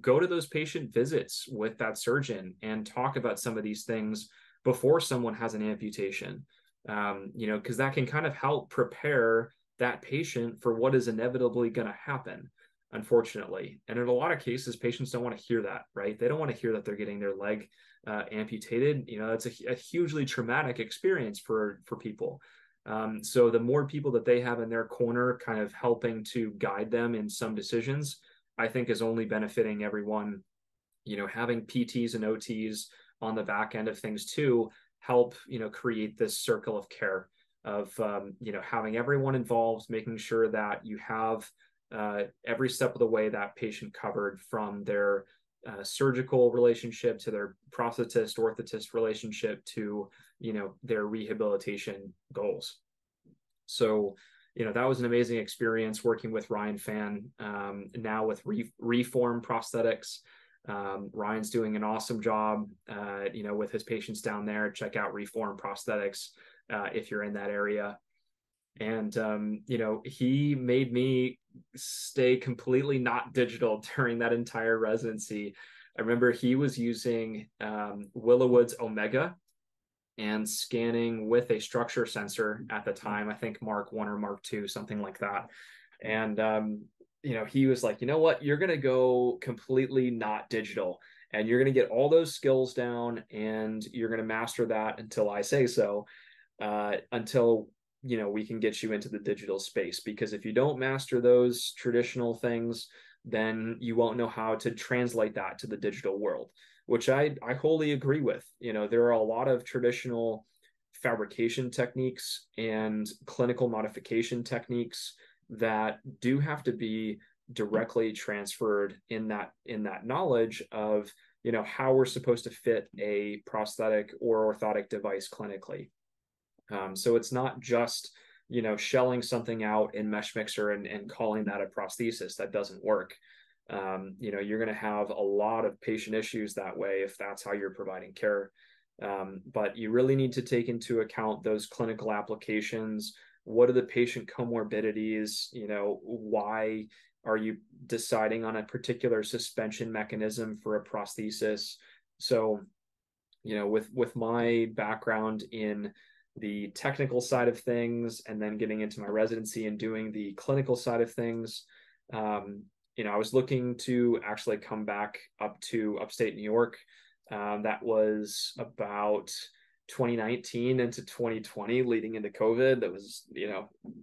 go to those patient visits with that surgeon and talk about some of these things before someone has an amputation, because that can kind of help prepare that patient for what is inevitably going to happen, unfortunately. And in a lot of cases, patients don't want to hear that, right? They don't want to hear that they're getting their leg amputated. It's a hugely traumatic experience for people. So the more people that they have in their corner kind of helping to guide them in some decisions, I think is only benefiting everyone. Having PTs and OTs on the back end of things too help, create this circle of care of, having everyone involved, making sure that you have every step of the way that patient covered, from their surgical relationship to their prosthetist orthotist relationship to, their rehabilitation goals. So, that was an amazing experience working with Ryan Fan, now with Reform Prosthetics. Ryan's doing an awesome job, with his patients down there. Check out Reform Prosthetics if you're in that area. And, he made me stay completely not digital during that entire residency. I remember he was using Willowwood's Omega and scanning with a structure sensor at the time, I think Mark 1 or Mark 2, something like that. And, he was like, what, you're going to go completely not digital and you're going to get all those skills down and you're going to master that until I say so, until, we can get you into the digital space. Because if you don't master those traditional things, then you won't know how to translate that to the digital world, which I wholly agree with. There are a lot of traditional fabrication techniques and clinical modification techniques that do have to be directly transferred in that knowledge of, how we're supposed to fit a prosthetic or orthotic device clinically. So it's not just, shelling something out in Mesh Mixer and calling that a prosthesis. That doesn't work. You're going to have a lot of patient issues that way if that's how you're providing care. But you really need to take into account those clinical applications. What are the patient comorbidities? Why are you deciding on a particular suspension mechanism for a prosthesis? So, with my background in the technical side of things and then getting into my residency and doing the clinical side of things, I was looking to actually come back up to upstate New York. That was about 2019 into 2020, leading into COVID. That was,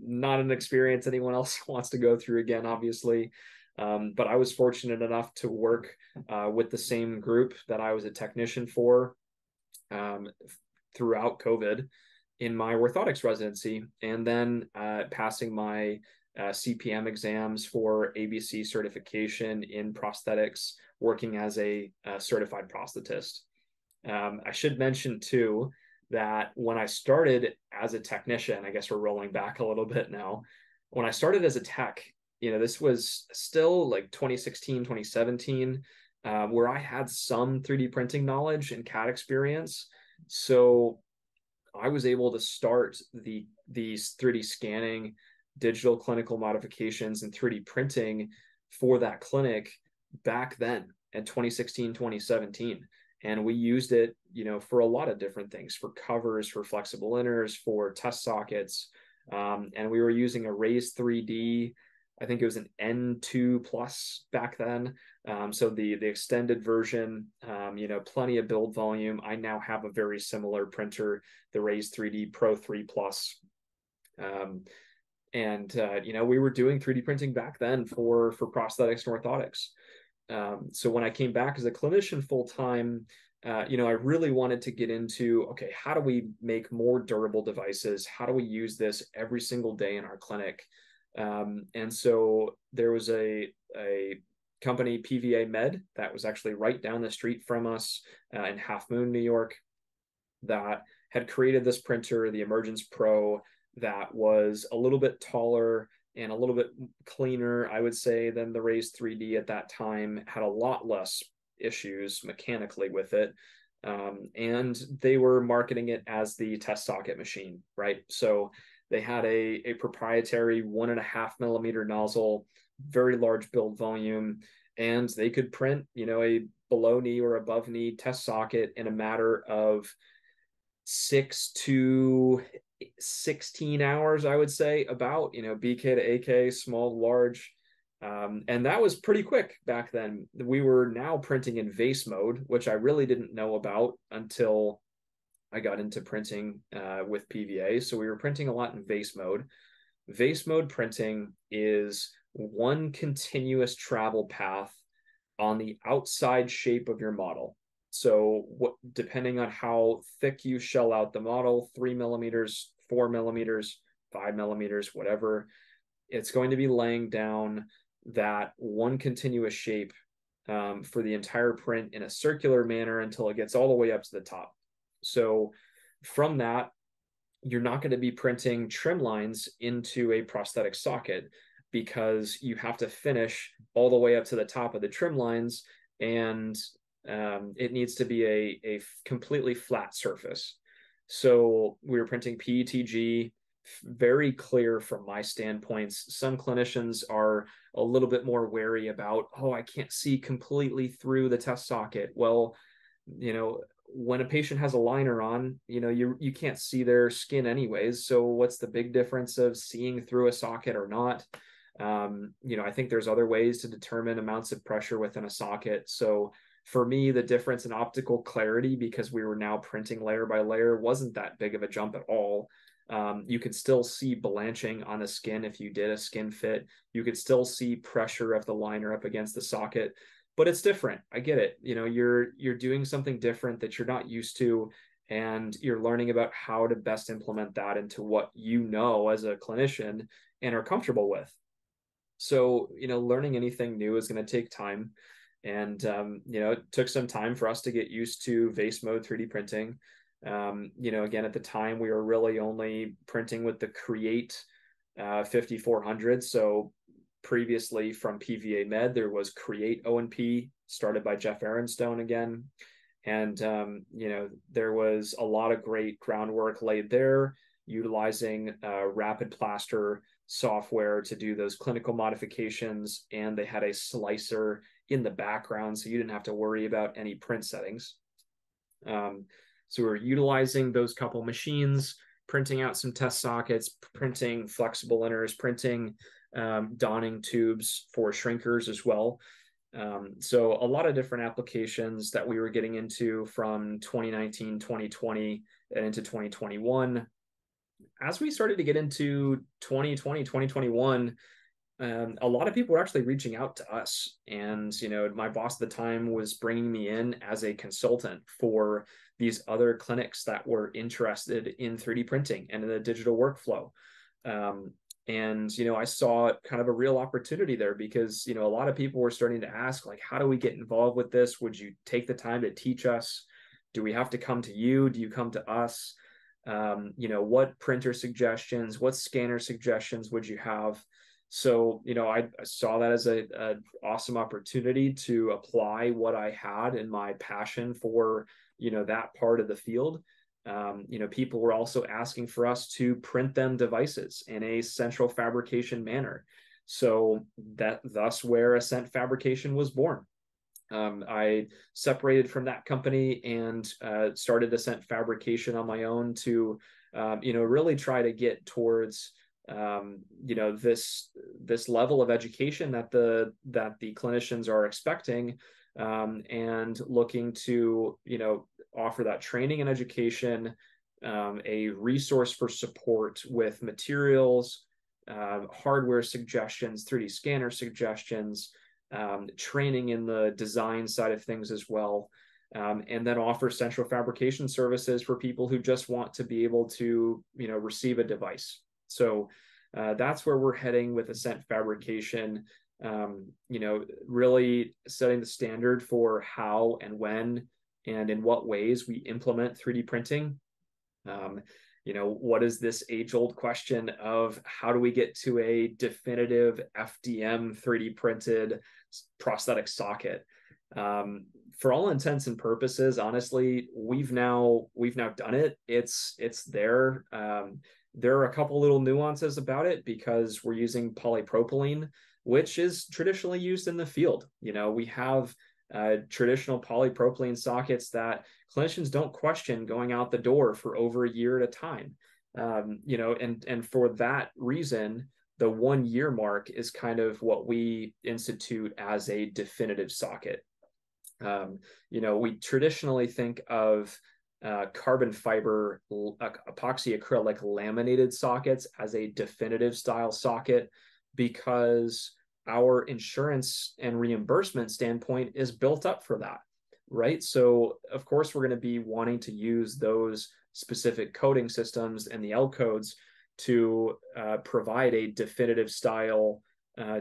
not an experience anyone else wants to go through again, obviously. But I was fortunate enough to work with the same group that I was a technician for throughout COVID in my orthotics residency, and then passing my CPM exams for ABC certification in prosthetics, working as a certified prosthetist. I should mention too that when I started as a technician, I guess we're rolling back a little bit now. When I started as a tech, this was still like 2016, 2017, where I had some 3D printing knowledge and CAD experience. So I was able to start these 3D scanning, digital clinical modifications, and 3D printing for that clinic back then in 2016, 2017. And we used it, for a lot of different things, for covers, for flexible inners, for test sockets. And we were using a Raise 3D. I think it was an N2 plus back then. So the extended version, plenty of build volume. I now have a very similar printer, the Raise 3D Pro 3 Plus. We were doing 3D printing back then for prosthetics and orthotics. So when I came back as a clinician full time, I really wanted to get into, okay, how do we make more durable devices? How do we use this every single day in our clinic? And so there was a company, PVA Med, that was actually right down the street from us in Half Moon, New York, that had created this printer, the Emergence Pro, that was a little bit taller and a little bit cleaner, I would say, than the Raise 3D at that time, had a lot less issues mechanically with it. And they were marketing it as the test socket machine, right? So they had a proprietary 1.5 millimeter nozzle, very large build volume, and they could print, a below knee or above knee test socket in a matter of 6 to 16 hours, I would say, about, BK to AK, small, large. And that was pretty quick back then. We were now printing in vase mode, which I really didn't know about until I got into printing with PVA. So we were printing a lot in vase mode. Vase mode printing is one continuous travel path on the outside shape of your model. So depending on how thick you shell out the model, 3 millimeters, 4 millimeters, 5 millimeters, whatever, it's going to be laying down that one continuous shape for the entire print in a circular manner until it gets all the way up to the top. So from that, you're not going to be printing trim lines into a prosthetic socket because you have to finish all the way up to the top of the trim lines, and it needs to be a completely flat surface. So we were printing PETG, very clear from my standpoints. Some clinicians are a little bit more wary about, I can't see completely through the test socket. Well, when a patient has a liner on, you can't see their skin anyways. So what's the big difference of seeing through a socket or not? I think there's other ways to determine amounts of pressure within a socket. So for me, the difference in optical clarity, because we were now printing layer by layer, wasn't that big of a jump at all. You could still see blanching on the skin if you did a skin fit. You could still see pressure of the liner up against the socket, but it's different. I get it. You're doing something different that you're not used to, and you're learning about how to best implement that into what as a clinician and are comfortable with. So, learning anything new is going to take time. And, it took some time for us to get used to vase mode 3D printing. Again, at the time, we were really only printing with the Create 5400. So previously from PVA Med, there was Create O&P, started by Jeff Aronstone again. And, there was a lot of great groundwork laid there, utilizing Rapid Plaster software to do those clinical modifications. And they had a slicer in the background, so you didn't have to worry about any print settings. So we're utilizing those couple machines, printing out some test sockets, printing flexible inners, printing donning tubes for shrinkers as well. So a lot of different applications that we were getting into from 2019, 2020, and into 2021. As we started to get into 2020, 2021, a lot of people were actually reaching out to us. And, my boss at the time was bringing me in as a consultant for these other clinics that were interested in 3D printing and in the digital workflow. I saw kind of a real opportunity there because, a lot of people were starting to ask, like, how do we get involved with this? Would you take the time to teach us? Do we have to come to you? Do you come to us? What printer suggestions, what scanner suggestions would you have? So, I saw that as a awesome opportunity to apply what I had and my passion for, that part of the field. People were also asking for us to print them devices in a central fabrication manner. So thus where Ascent Fabrication was born. I separated from that company and started Ascent Fabrication on my own to, really try to get towards, this level of education that the clinicians are expecting, and looking to, offer that training and education, a resource for support with materials, hardware suggestions, 3D scanner suggestions, training in the design side of things as well, and then offer central fabrication services for people who just want to be able to, receive a device. So that's where we're heading with Ascent Fabrication, really setting the standard for how and when and in what ways we implement 3D printing. What is this age-old question of how do we get to a definitive FDM 3D printed prosthetic socket? For all intents and purposes, honestly, we've now done it. It's there. There are a couple little nuances about it because we're using polypropylene, which is traditionally used in the field. We have traditional polypropylene sockets that clinicians don't question going out the door for over a year at a time. And for that reason, the 1 year mark is kind of what we institute as a definitive socket. We traditionally think of carbon fiber epoxy acrylic laminated sockets as a definitive style socket because our insurance and reimbursement standpoint is built up for that, right? So of course we're going to be wanting to use those specific coding systems and the L codes to provide a definitive style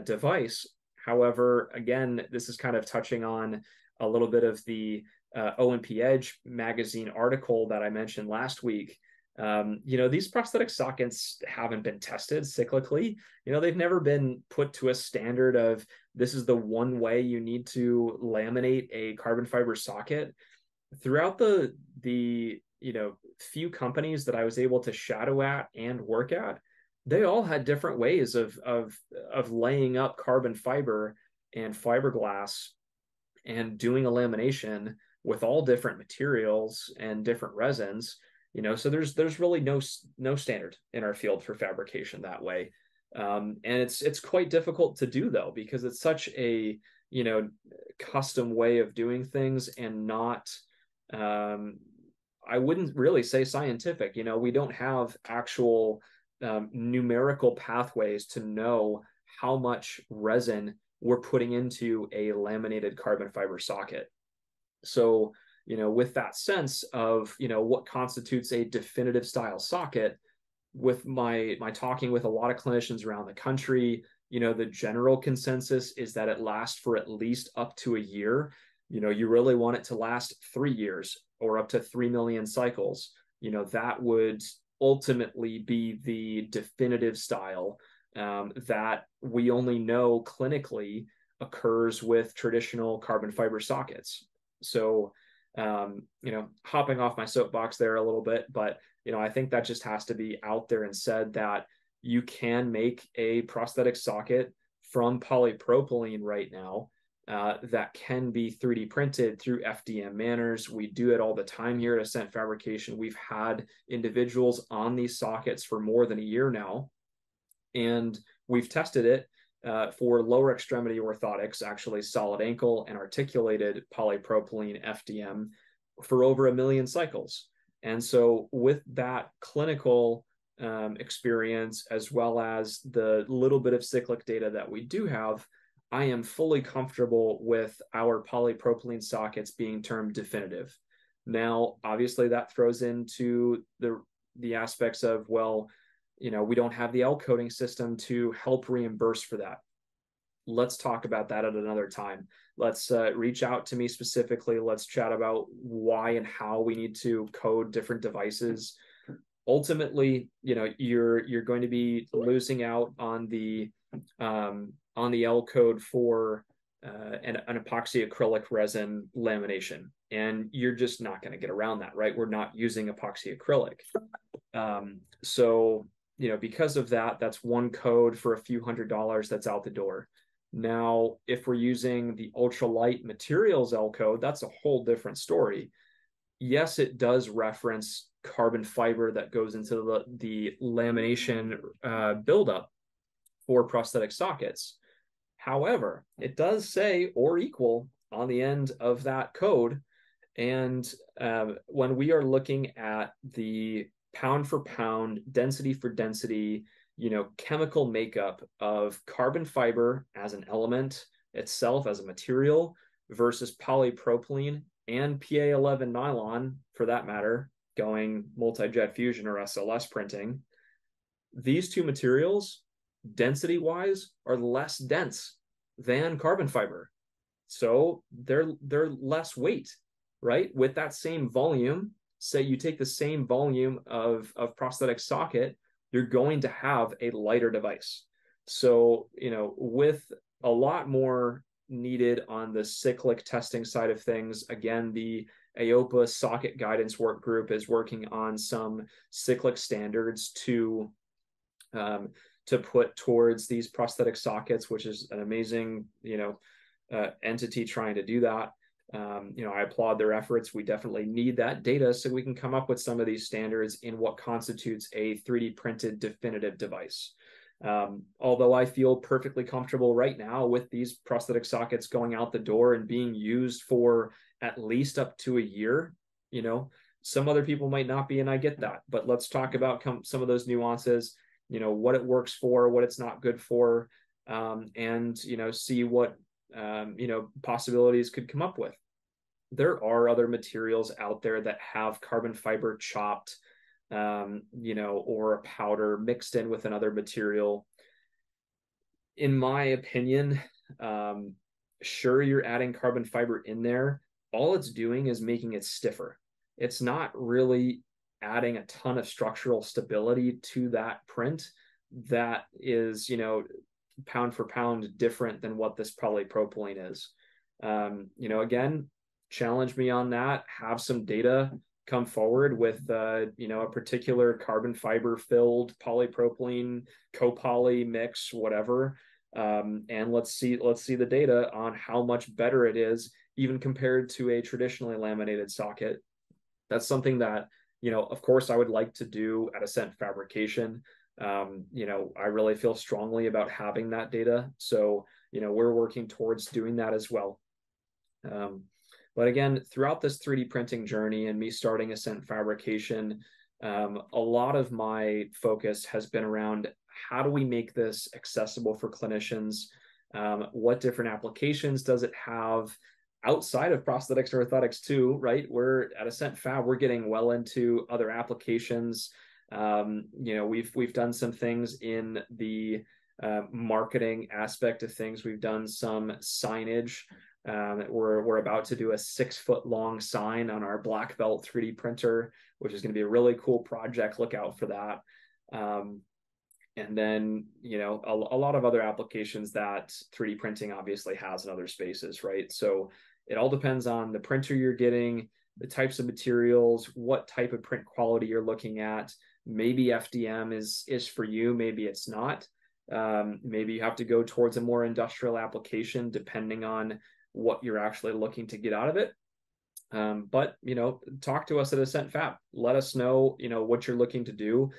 device. However, again, this is kind of touching on a little bit of the O&P Edge magazine article that I mentioned last week. These prosthetic sockets haven't been tested cyclically. They've never been put to a standard of this is the one way you need to laminate a carbon fiber socket. Throughout the few companies that I was able to shadow at and work at, they all had different ways of laying up carbon fiber and fiberglass and doing a lamination with all different materials and different resins. So there's really no standard in our field for fabrication that way. And it's quite difficult to do though, because it's such a, custom way of doing things and not, I wouldn't really say scientific. We don't have actual numerical pathways to know how much resin we're putting into a laminated carbon fiber socket. So, with that sense of, what constitutes a definitive style socket, with my talking with a lot of clinicians around the country, the general consensus is that it lasts for at least up to a year. You really want it to last 3 years. or up to 3 million cycles, that would ultimately be the definitive style that we only know clinically occurs with traditional carbon fiber sockets. So, hopping off my soapbox there a little bit, but, I think that just has to be out there and said that you can make a prosthetic socket from polypropylene right now that can be 3D printed through FDM manners. We do it all the time here at Ascent Fabrication. We've had individuals on these sockets for more than a year now, and we've tested it for lower extremity orthotics, actually solid ankle and articulated polypropylene FDM, for over 1 million cycles. And so with that clinical experience, as well as the little bit of cyclic data that we do have, I am fully comfortable with our polypropylene sockets being termed definitive. Now, obviously, that throws into the aspects of, well, we don't have the L coding system to help reimburse for that. Let's talk about that at another time. Let's reach out to me specifically. Let's chat about why and how we need to code different devices. Ultimately, you're going to be losing out on the L code for an epoxy acrylic resin lamination, and you're just not going to get around that, right? We're not using epoxy acrylic. So, because of that, that's one code for a few $100s that's out the door. Now, if we're using the ultralight materials L code, that's a whole different story. Yes, it does reference carbon fiber that goes into the lamination buildup for prosthetic sockets. However, it does say or equal on the end of that code. And when we are looking at the pound for pound, density for density, chemical makeup of carbon fiber as an element itself, as a material, versus polypropylene and PA11 nylon, for that matter, going multi-jet fusion or SLS printing, these two materials, density-wise, are less dense than carbon fiber. So they're less weight, right? With that same volume, say you take the same volume of prosthetic socket, you're going to have a lighter device. So, with a lot more needed on the cyclic testing side of things, again, the AOPA socket guidance work group is working on some cyclic standards to put towards these prosthetic sockets, which is an amazing, entity trying to do that. I applaud their efforts. We definitely need that data so we can come up with some of these standards in what constitutes a 3D printed definitive device. Although I feel perfectly comfortable right now with these prosthetic sockets going out the door and being used for at least up to a year, some other people might not be, and I get that. But let's talk about some of those nuances, what it works for, what it's not good for, and, see what possibilities could come up with. There are other materials out there that have carbon fiber chopped, or a powder mixed in with another material. In my opinion, sure, you're adding carbon fiber in there. All it's doing is making it stiffer. It's not really adding a ton of structural stability to that print that is, pound for pound different than what this polypropylene is. Again, challenge me on that, have some data, come forward with a particular carbon fiber filled polypropylene copoly mix, whatever, and let's see the data on how much better it is even compared to a traditionally laminated socket. That's something that, of course, I would like to do at Ascent Fabrication. I really feel strongly about having that data. So, we're working towards doing that as well. But again, throughout this 3D printing journey and me starting Ascent Fabrication, a lot of my focus has been around how do we make this accessible for clinicians? What different applications does it have outside of prosthetics or orthotics too, right? We're at Ascent Fab, we're getting well into other applications. We've done some things in the marketing aspect of things. We've done some signage. We're about to do a 6-foot long sign on our black belt 3D printer, which is going to be a really cool project. Look out for that. And then, a lot of other applications that 3D printing obviously has in other spaces, right? So it all depends on the printer you're getting, the types of materials, what type of print quality you're looking at. Maybe FDM is for you, maybe it's not. Maybe you have to go towards a more industrial application depending on what you're actually looking to get out of it. But talk to us at Ascent Fab. Let us know, what you're looking to do.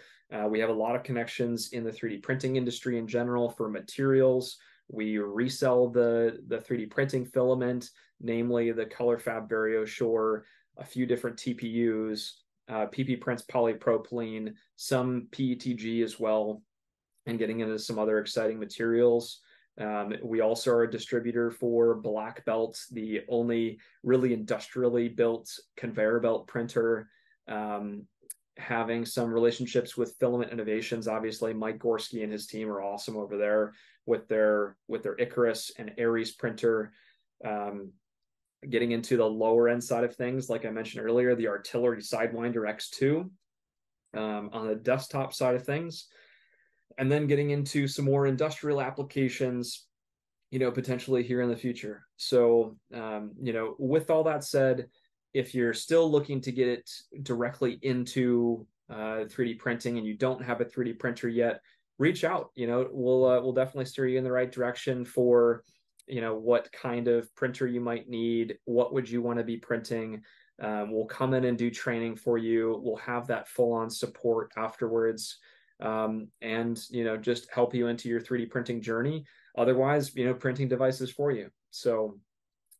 We have a lot of connections in the 3D printing industry in general for materials. We resell the 3D printing filament, namely the Color Fab VarioSure, a few different TPUs, PP Prints polypropylene, some PETG as well, and getting into some other exciting materials. We also are a distributor for Black Belt, the only really industrially built conveyor belt printer. Having some relationships with Filament Innovations. Obviously, Mike Gorski and his team are awesome over there with their Icarus and Aries printer. Getting into the lower end side of things, like I mentioned earlier, the Artillery Sidewinder X2 on the desktop side of things. And then getting into some more industrial applications, potentially here in the future. So, with all that said, if you're still looking to get it directly into 3D printing and you don't have a 3D printer yet, reach out. We'll definitely steer you in the right direction for, what kind of printer you might need. What would you want to be printing? We'll come in and do training for you. We'll have that full-on support afterwards. And just help you into your 3D printing journey. Otherwise, printing devices for you. So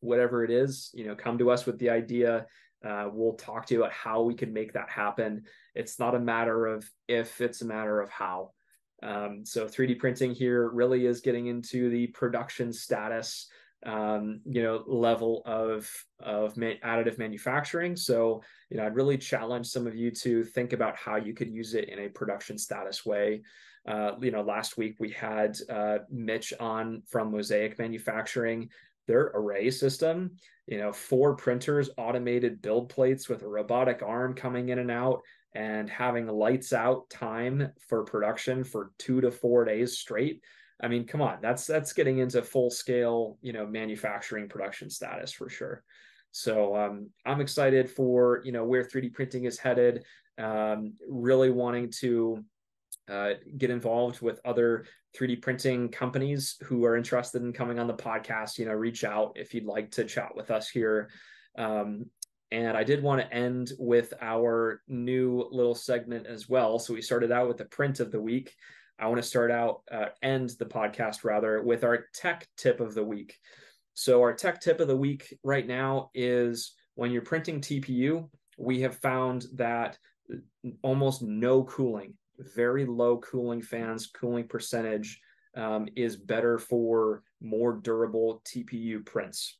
whatever it is, come to us with the idea. We'll talk to you about how we can make that happen. It's not a matter of if, it's a matter of how. So 3D printing here really is getting into the production status, level of additive manufacturing. So, I'd really challenge some of you to think about how you could use it in a production status way. Last week we had Mitch on from Mosaic Manufacturing. Their array system, 4 printers, automated build plates with a robotic arm coming in and out, and having lights out time for production for 2 to 4 days straight. I mean, come on, that's getting into full scale, manufacturing production status for sure. So I'm excited for, where 3D printing is headed, really wanting to get involved with other 3D printing companies who are interested in coming on the podcast. Reach out if you'd like to chat with us here. And I did want to end with our new little segment as well. So we started out with the print of the week. I want to end the podcast rather with our tech tip of the week. So our tech tip of the week right now is when you're printing TPU, we have found that almost no cooling, very low cooling fans, cooling percentage is better for more durable TPU prints.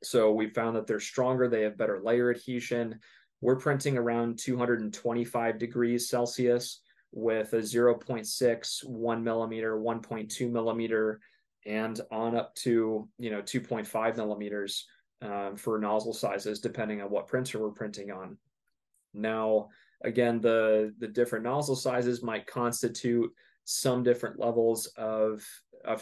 So we found that they're stronger, they have better layer adhesion. We're printing around 225 degrees Celsius with a 0.6, 1 millimeter, 1.2 millimeter, and on up to 2.5 millimeters for nozzle sizes, depending on what printer we're printing on. Now, again, the different nozzle sizes might constitute some different levels of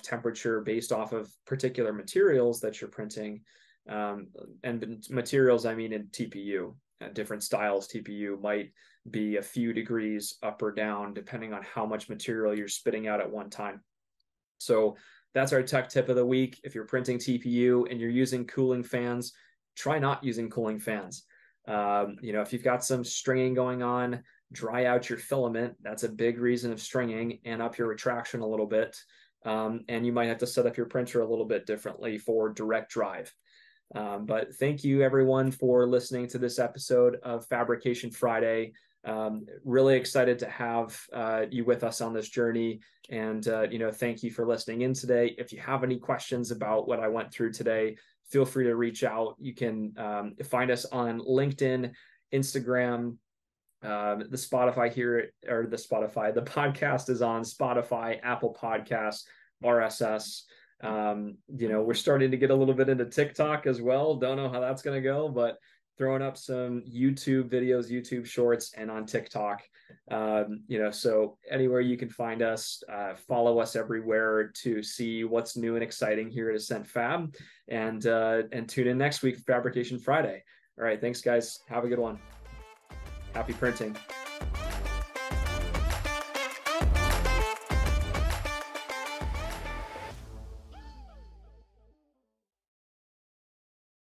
temperature based off of particular materials that you're printing. And materials, I mean in TPU. Different styles TPU might be a few degrees up or down depending on how much material you're spitting out at one time. So that's our tech tip of the week. If you're printing TPU and you're using cooling fans, try not using cooling fans. If you've got some stringing going on, dry out your filament. That's a big reason of stringing, and up your retraction a little bit. And you might have to set up your printer a little bit differently for direct drive. But thank you everyone for listening to this episode of Fabrication Friday. Really excited to have you with us on this journey. And, thank you for listening in today. If you have any questions about what I went through today, feel free to reach out. You can find us on LinkedIn, Instagram, the podcast is on Spotify, Apple Podcasts, RSS. You know, we're starting to get a little bit into TikTok as well. Don't know how that's going to go, but throwing up some YouTube videos, YouTube shorts, and on TikTok. You know, so anywhere you can find us, follow us everywhere to see what's new and exciting here at Ascent Fab, and tune in next week, Fabrication Friday. All right, thanks guys. Have a good one. Happy printing.